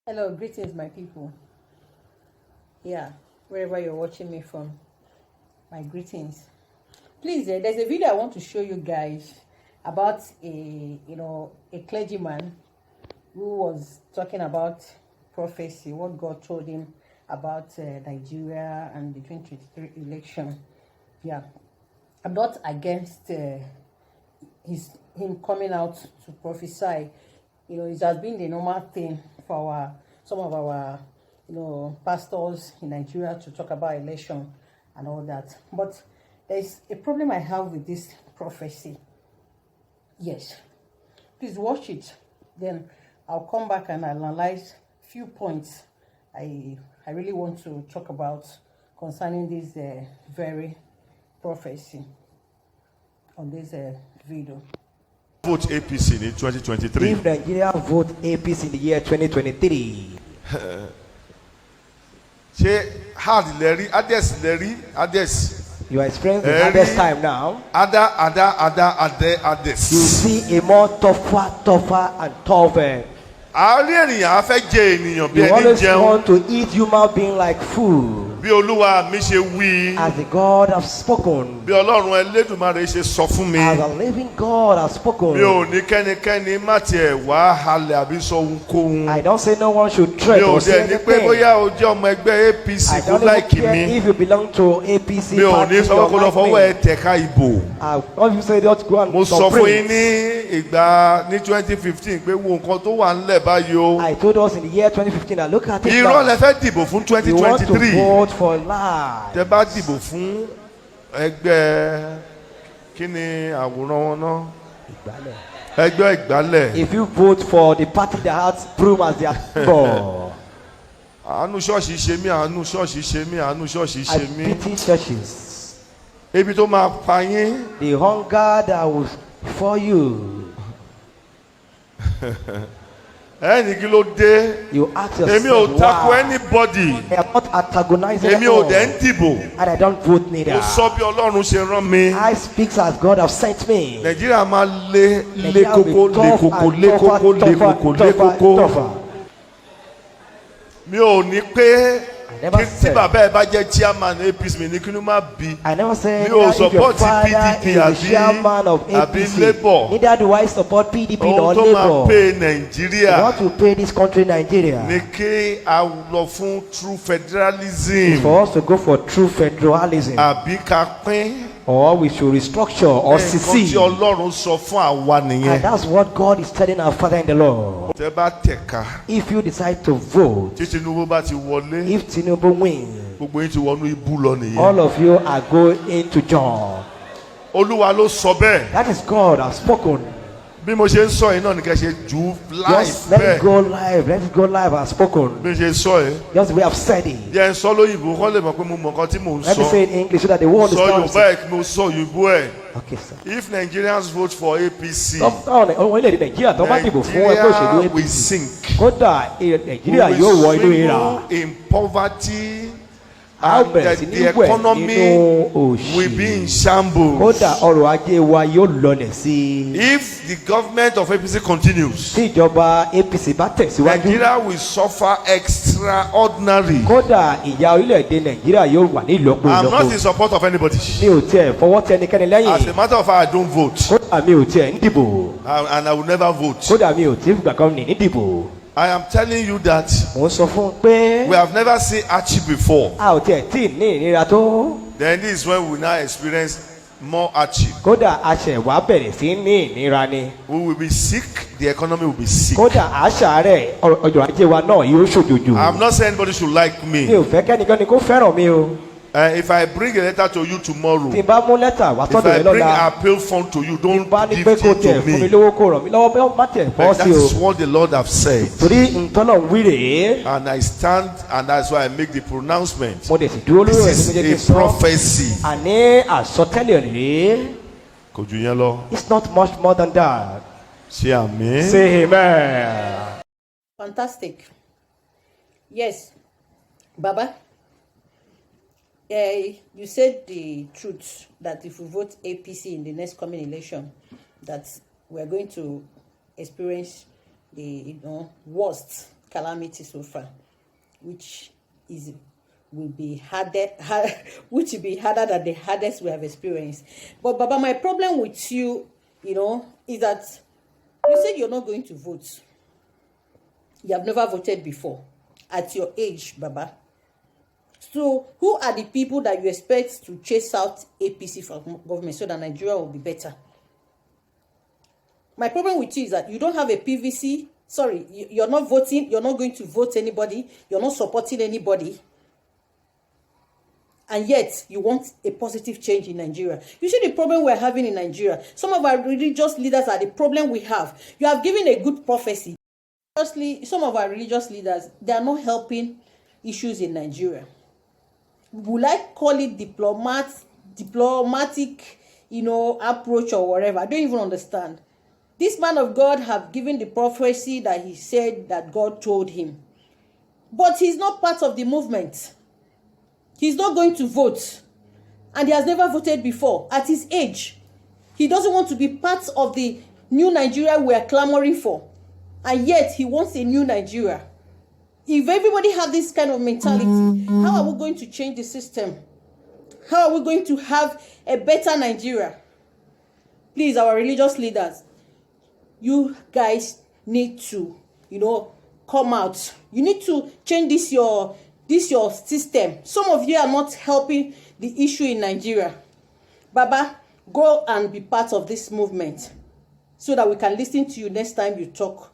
Hello, greetings, my people. Yeah, wherever you're watching me from, my greetings. Please, there's a video I want to show you guys about a clergyman who was talking about prophecy, what God told him about Nigeria and the 2023 election. Yeah, I'm not against him coming out to prophesy. It has been the normal thing for some of our pastors in Nigeria to talk about election and all that. But there's a problem I have with this prophecy. Yes, please watch it, then I'll come back and analyze few points I really want to talk about concerning this very prophecy on this video. Vote APC in 2023. If Nigeria vote APC in the year 2023. You are experiencing the hardest time now. You see a more tougher and tougher. You always want to eat human being like food. As the God has spoken. As the living God has spoken. I don't say no one should tread or say anything. I don't even care if you belong to APC party or like me. All you say just go and complain. I told us in the year 2015, I look at it now. You want to vote for life. If you vote for the party that has broom as their symbol, I pity churches. The hunger that was for you. You ask yourself, why? Anybody. I am not antagonizing anyone. And I don't vote neither. I speak as God has sent me. Nigeria will be tougher. I never said if your father is the chairman of APC, neither do I support PDP or Labour. What will pay this country, Nigeria, is for us to go for true federalism, or we should restructure or secede. And that's what God is telling our Father in the Lord. If you decide to vote, if Tinubu wins, all of you are going to join. That is God has spoken. Just let it go live. Let it go live as spoken. Just the way I've said it. Let me say it in English so that they won't understand. Okay, sir. If Nigerians vote for APC, we sink. In poverty, and the economy will be in shambles. If the government of APC continues, Nigeria will suffer extraordinary. I'm not in support of anybody. As a matter of fact, I don't vote. And I will never vote. I am telling you that we have never seen Archie before. Then this is when we now experience more Archie. We will be sick, the economy will be sick. I'm not saying anybody should like me. If I bring a letter to you tomorrow, if I bring appeal phone to you, don't give it to me. But that is what the Lord have said. And I stand, and that's why I make the pronouncement. This is a prophecy. It's not much more than that. Say amen. Say amen. Fantastic. Yes, Baba. You said the truth that if we vote APC in the next coming election, that we're going to experience the worst calamity so far, which will be harder than the hardest we have experienced. But Baba, my problem with you, is that you said you're not going to vote. You have never voted before at your age, Baba. So who are the people that you expect to chase out APC from government so that Nigeria will be better? My problem with you is that you don't have a PVC. Sorry, you're not voting. You're not going to vote anybody. You're not supporting anybody. And yet, you want a positive change in Nigeria. You see the problem we're having in Nigeria. Some of our religious leaders are the problem we have. You have given a good prophecy. Firstly, some of our religious leaders, they are not helping issues in Nigeria. Would I call it diplomatic, approach or whatever? I don't even understand. This man of God have given the prophecy that he said that God told him. But he's not part of the movement. He's not going to vote. And he has never voted before. At his age, he doesn't want to be part of the new Nigeria we are clamoring for. And yet, he wants a new Nigeria. If everybody have this kind of mentality, how are we going to change the system? How are we going to have a better Nigeria? Please, our religious leaders, you guys need to, come out. You need to change this your system. Some of you are not helping the issue in Nigeria. Baba, go and be part of this movement so that we can listen to you next time you talk